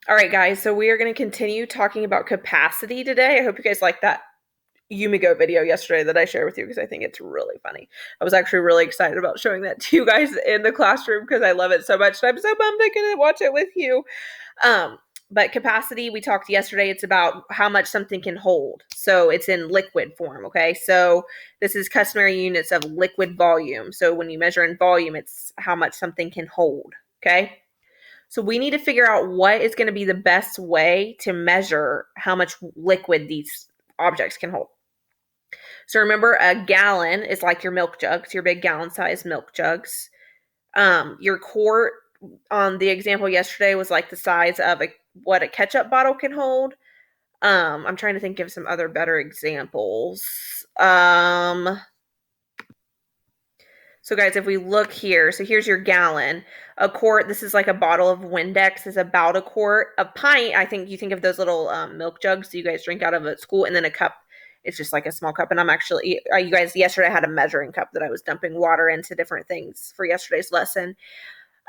All right, guys, so we are going to continue talking about capacity today. I hope you guys liked that Yumigo video yesterday that I shared with you because I think it's really funny. I was actually really excited about showing that to you guys in the classroom because I love it so much. And I'm so bummed I couldn't watch it with you. Um, but capacity, we talked yesterday, it's about how much something can hold. So it's in liquid form, okay? So this is customary units of liquid volume. So when you measure in volume, it's how much something can hold, okay? So we need to figure out what is going to be the best way to measure how much liquid these objects can hold. So remember, a gallon is like your milk jugs, your big gallon size milk jugs. Your quart on the example yesterday was like the size of what a ketchup bottle can hold. I'm trying to think of some other better examples. So guys, if we look here, so here's your gallon. A quart, this is like a bottle of Windex is about a quart. A pint, I think you think of those little milk jugs that you guys drink out of at school, and then a cup. It's just like a small cup. And I'm actually, you guys, yesterday I had a measuring cup that I was dumping water into different things for yesterday's lesson.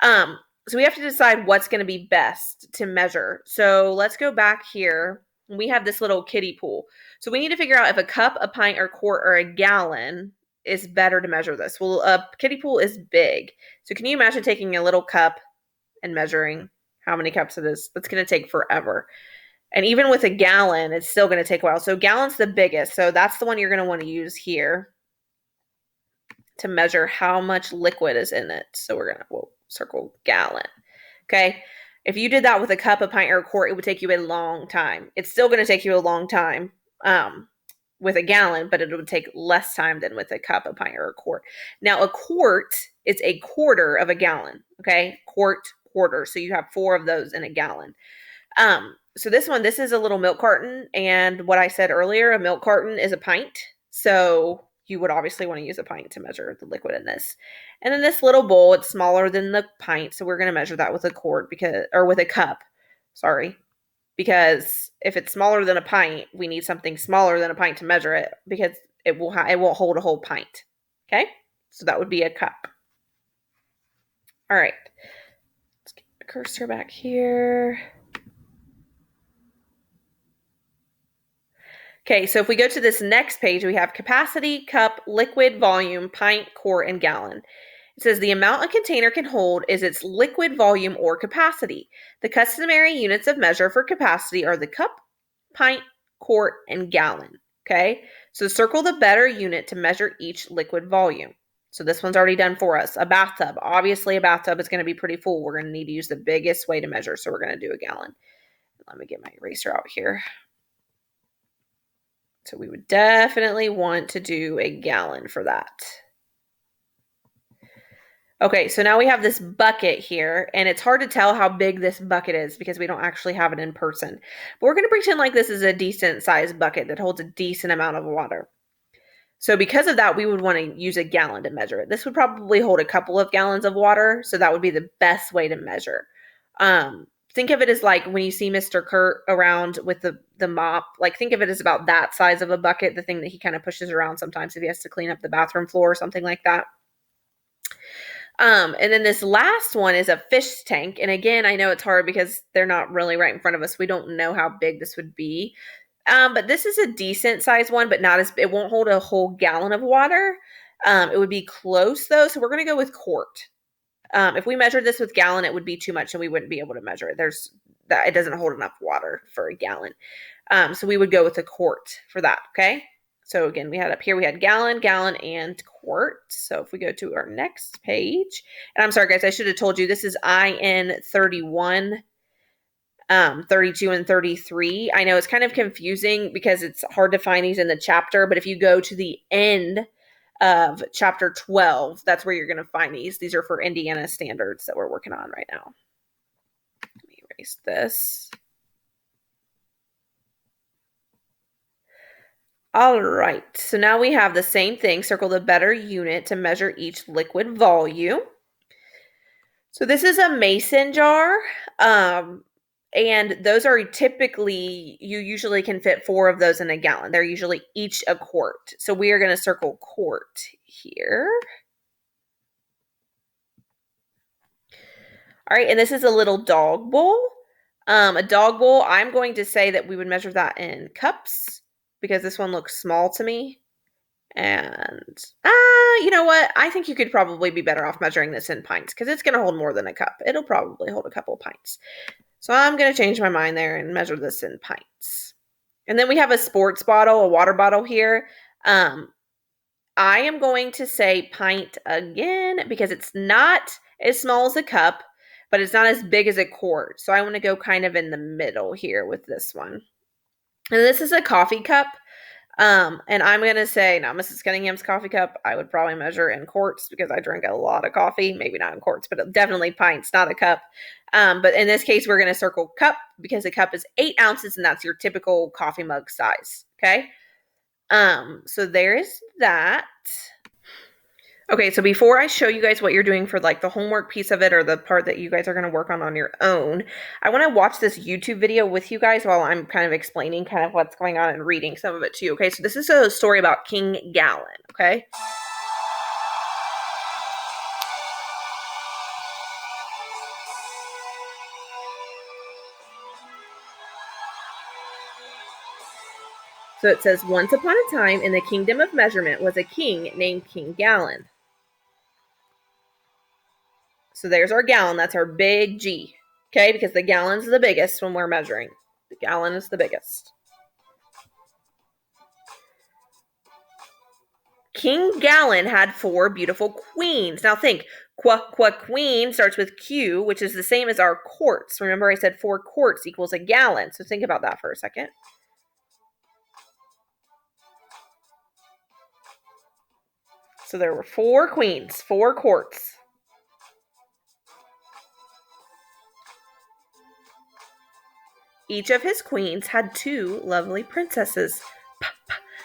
So we have to decide what's going to be best to measure. So let's go back here. We have this little kiddie pool. So we need to figure out if a cup, a pint, or quart, or a gallon is better to measure this. Well, a kiddie pool is big. So can you imagine taking a little cup and measuring how many cups it is? That's going to take forever. And even with a gallon, it's still going to take a while. So gallon's the biggest. So that's the one you're going to want to use here to measure how much liquid is in it. So we'll circle gallon. Okay. If you did that with a cup, a pint, or a quart, it would take you a long time. It's still going to take you a long time with a gallon, but it would take less time than with a cup, a pint, or a quart. Now, a quart is a quarter of a gallon. Okay. Quarter. So you have 4 of those in a gallon. So this is a little milk carton. And what I said earlier, a milk carton is a pint. So you would obviously want to use a pint to measure the liquid in this. And then this little bowl, it's smaller than the pint. So we're going to measure that with a quart or with a cup. Sorry. Because if it's smaller than a pint, we need something smaller than a pint to measure it because it won't hold a whole pint. Okay. So that would be a cup. All right. Let's get the cursor back here. Okay, so if we go to this next page, we have capacity, cup, liquid, volume, pint, quart, and gallon. It says the amount a container can hold is its liquid volume or capacity. The customary units of measure for capacity are the cup, pint, quart, and gallon. Okay, so circle the better unit to measure each liquid volume. So this one's already done for us. A bathtub. Obviously, a bathtub is going to be pretty full. We're going to need to use the biggest way to measure. So we're going to do a gallon. Let me get my eraser out here. So we would definitely want to do a gallon for that. Okay, so now we have this bucket here, and it's hard to tell how big this bucket is because we don't actually have it in person. But we're going to pretend like this is a decent sized bucket that holds a decent amount of water. So because of that, we would want to use a gallon to measure it. This would probably hold a couple of gallons of water, so that would be the best way to measure. Think of it as like when you see Mr. Kurt around with the mop, like think of it as about that size of a bucket, the thing that he kind of pushes around sometimes if he has to clean up the bathroom floor or something like that. And then this last one is a fish tank. And again, I know it's hard because they're not really right in front of us. We don't know how big this would be. But this is a decent size one, but it won't hold a whole gallon of water. It would be close though. So we're going to go with quart. If we measured this with gallon, it would be too much and we wouldn't be able to measure it. It doesn't hold enough water for a gallon. So we would go with a quart for that. Okay. So again, we had gallon, and quart. So if we go to our next page, and I'm sorry guys, I should have told you this is IN 31, 32 and 33. I know it's kind of confusing because it's hard to find these in the chapter, but if you go to the end of chapter 12, that's where you're going to find these. These are for Indiana standards that we're working on right now. Let me erase this. All right, so now we have the same thing. Circle the better unit to measure each liquid volume. So this is a mason jar. And those are you usually can fit 4 of those in a gallon. They're usually each a quart. So we are going to circle quart here. All right, and this is a little dog bowl. A dog bowl, I'm going to say that we would measure that in cups because this one looks small to me. And you know what? I think you could probably be better off measuring this in pints because it's going to hold more than a cup. It'll probably hold a couple of pints. So I'm going to change my mind there and measure this in pints. And then we have a sports bottle, a water bottle here. I am going to say pint again because it's not as small as a cup, but it's not as big as a quart. So I want to go kind of in the middle here with this one. And this is a coffee cup. And I'm going to say, now Mrs. Cunningham's coffee cup, I would probably measure in quarts because I drink a lot of coffee. Maybe not in quarts, but definitely pints, not a cup. But in this case, we're going to circle cup because a cup is 8 ounces and that's your typical coffee mug size. Okay. So there is that. Okay, so before I show you guys what you're doing for like the homework piece of it or the part that you guys are going to work on your own, I want to watch this YouTube video with you guys while I'm kind of explaining kind of what's going on and reading some of it to you. Okay, so this is a story about King Gallon, okay? So it says, once upon a time in the kingdom of measurement was a king named King Gallon. So there's our gallon. That's our big G, okay? Because the gallon's the biggest when we're measuring. The gallon is the biggest. King Gallon had 4 beautiful queens. Now think, queen starts with Q, which is the same as our quarts. Remember I said 4 quarts equals a gallon. So think about that for a second. So there were 4 queens, 4 quarts. Each of his queens had 2 lovely princesses.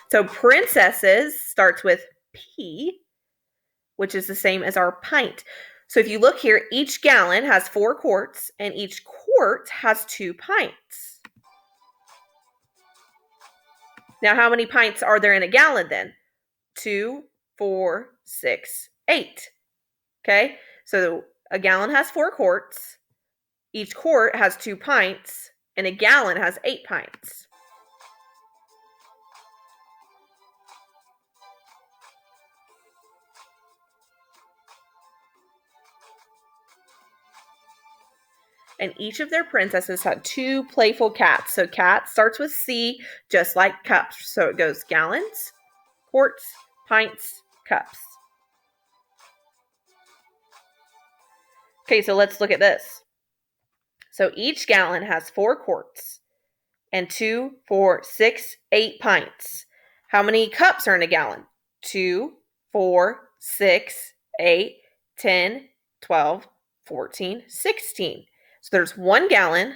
So princesses starts with P, which is the same as our pint. So if you look here, each gallon has 4 quarts and each quart has 2 pints. Now, how many pints are there in a gallon then? 2, 4, 6, 8. Okay, so a gallon has 4 quarts. Each quart has 2 pints, and a gallon has 8 pints. And each of their princesses had 2 playful cats. So cat starts with C, just like cups. So it goes gallons, quarts, pints, cups. Okay, so let's look at this. So each gallon has 4 quarts and 2, 4, 6, 8 pints. How many cups are in a gallon? 2, 4, 6, 8, 10, 12, 14, 16. So there's 1 gallon,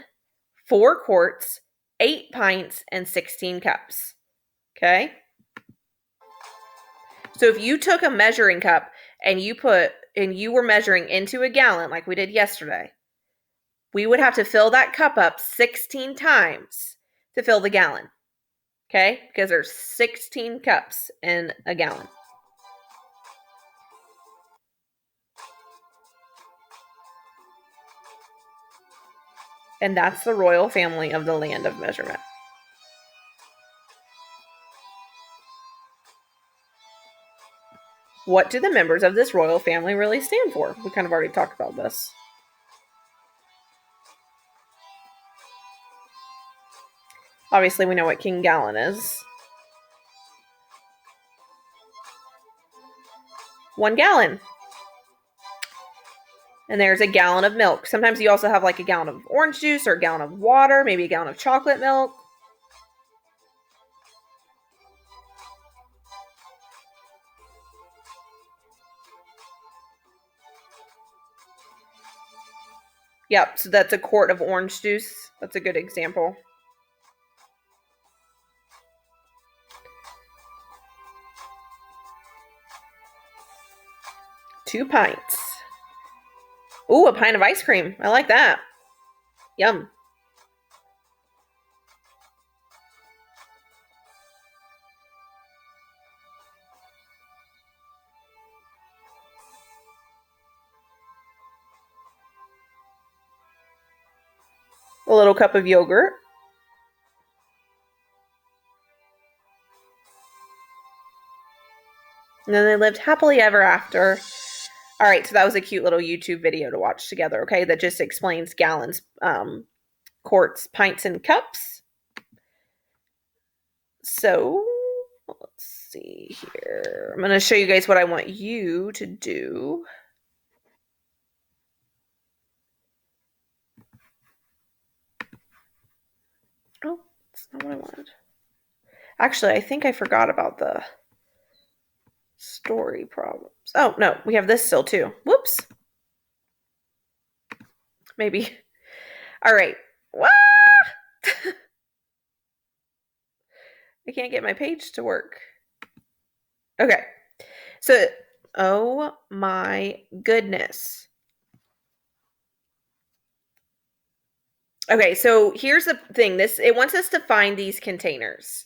4 quarts, 8 pints, and 16 cups. Okay? So if you took a measuring cup and you were measuring into a gallon like we did yesterday, we would have to fill that cup up 16 times to fill the gallon. Okay? Because there's 16 cups in a gallon. And that's the royal family of the land of measurement. What do the members of this royal family really stand for? We kind of already talked about this. Obviously, we know what King Gallon is. 1 gallon. And there's a gallon of milk. Sometimes you also have like a gallon of orange juice or a gallon of water, maybe a gallon of chocolate milk. Yep, so that's a quart of orange juice. That's a good example. Two pints. Ooh, a pint of ice cream. I like that. Yum. A little little cup of yogurt. And then they lived happily ever after. All right, so that was a cute little YouTube video to watch together, okay, that just explains gallons, quarts, pints, and cups. So let's see here. I'm going to show you guys what I want you to do. Oh, that's not what I wanted. Actually, I think I forgot about the story problems. Oh, no, we have this still too. Whoops. Maybe. All right. What? I can't get my page to work. Okay. So, oh my goodness. Okay, so here's the thing. It wants us to find these containers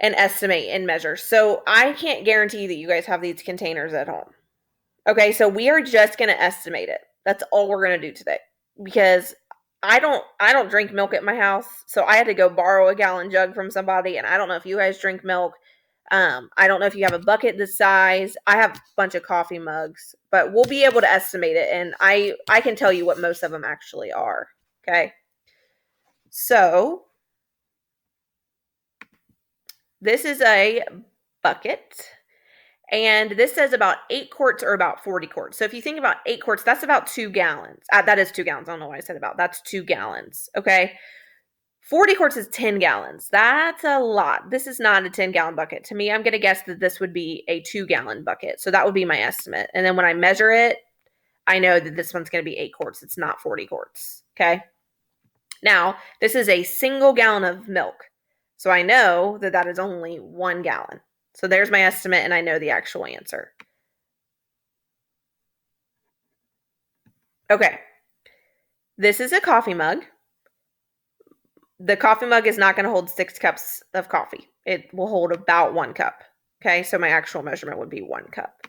and estimate and measure. So I can't guarantee that you guys have these containers at home. Okay, so we are just going to estimate it. That's all we're going to do today, because I don't drink milk at my house, so I had to go borrow a gallon jug from somebody, and I don't know if you guys drink milk. I don't know if you have a bucket this size. I have a bunch of coffee mugs, but we'll be able to estimate it, and I can tell you what most of them actually are. Okay, so this is a bucket. And this says about 8 quarts or about 40 quarts. So if you think about 8 quarts, that's about 2 gallons. That is 2 gallons. I don't know why I said about. That's 2 gallons. Okay. 40 quarts is 10 gallons. That's a lot. This is not a 10-gallon bucket. To me, I'm going to guess that this would be a 2-gallon bucket. So that would be my estimate. And then when I measure it, I know that this one's going to be 8 quarts. It's not 40 quarts. Okay. Now, this is a single gallon of milk. So I know that that is only 1 gallon. So there's my estimate, and I know the actual answer. Okay. This is a coffee mug. The coffee mug is not going to hold 6 cups of coffee. It will hold about 1 cup. Okay, so my actual measurement would be 1 cup.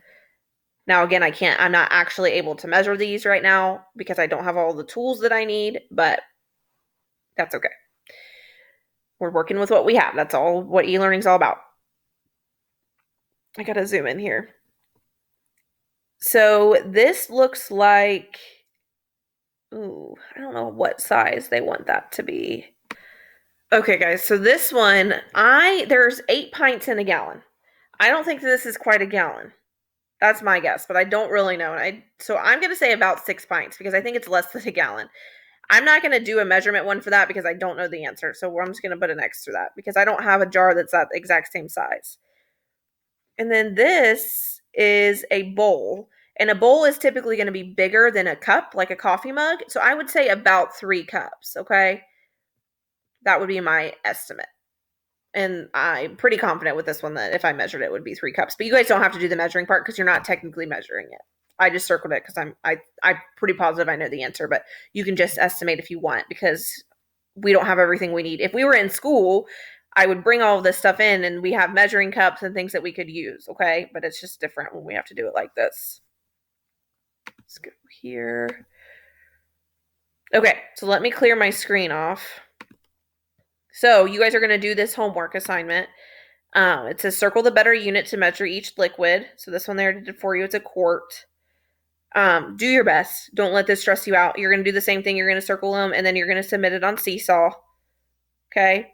Now, again, I'm not actually able to measure these right now because I don't have all the tools that I need, but that's okay. We're working with what we have. That's all what e-learning is all about. I got to zoom in here. So this looks like, ooh, I don't know what size they want that to be. Okay, guys, so this one, there's 8 pints in a gallon. I don't think this is quite a gallon. That's my guess, but I don't really know. So I'm going to say about 6 pints because I think it's less than a gallon. I'm not going to do a measurement one for that because I don't know the answer. So I'm just going to put an X through that because I don't have a jar that's that exact same size. And then this is a bowl. And a bowl is typically going to be bigger than a cup, like a coffee mug. So I would say about 3 cups, okay? That would be my estimate. And I'm pretty confident with this one that if I measured it, it would be 3 cups. But you guys don't have to do the measuring part because you're not technically measuring it. I just circled it because I'm pretty positive I know the answer. But you can just estimate if you want because we don't have everything we need. If we were in school, I would bring all of this stuff in and we have measuring cups and things that we could use, okay? But it's just different when we have to do it like this. Let's go here. Okay, so let me clear my screen off. So you guys are going to do this homework assignment. It says circle the better unit to measure each liquid. So this one there did for you, it's a quart. Do your best. Don't let this stress you out. You're going to do the same thing. You're going to circle them, and then you're going to submit it on Seesaw. Okay?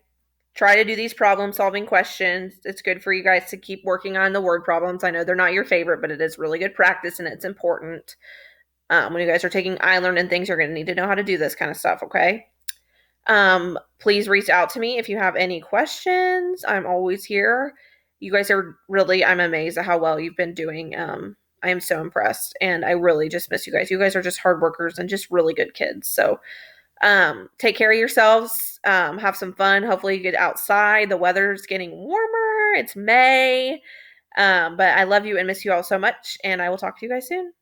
Try to do these problem-solving questions. It's good for you guys to keep working on the word problems. I know they're not your favorite, but it is really good practice, and it's important. When you guys are taking eLearn and things, you're going to need to know how to do this kind of stuff, okay? Please reach out to me if you have any questions. I'm always here. You guys are really, I'm amazed at how well you've been doing. I am so impressed, and I really just miss you guys. You guys are just hard workers and just really good kids. So take care of yourselves. Have some fun. Hopefully you get outside. The weather's getting warmer. It's May. But I love you and miss you all so much, and I will talk to you guys soon.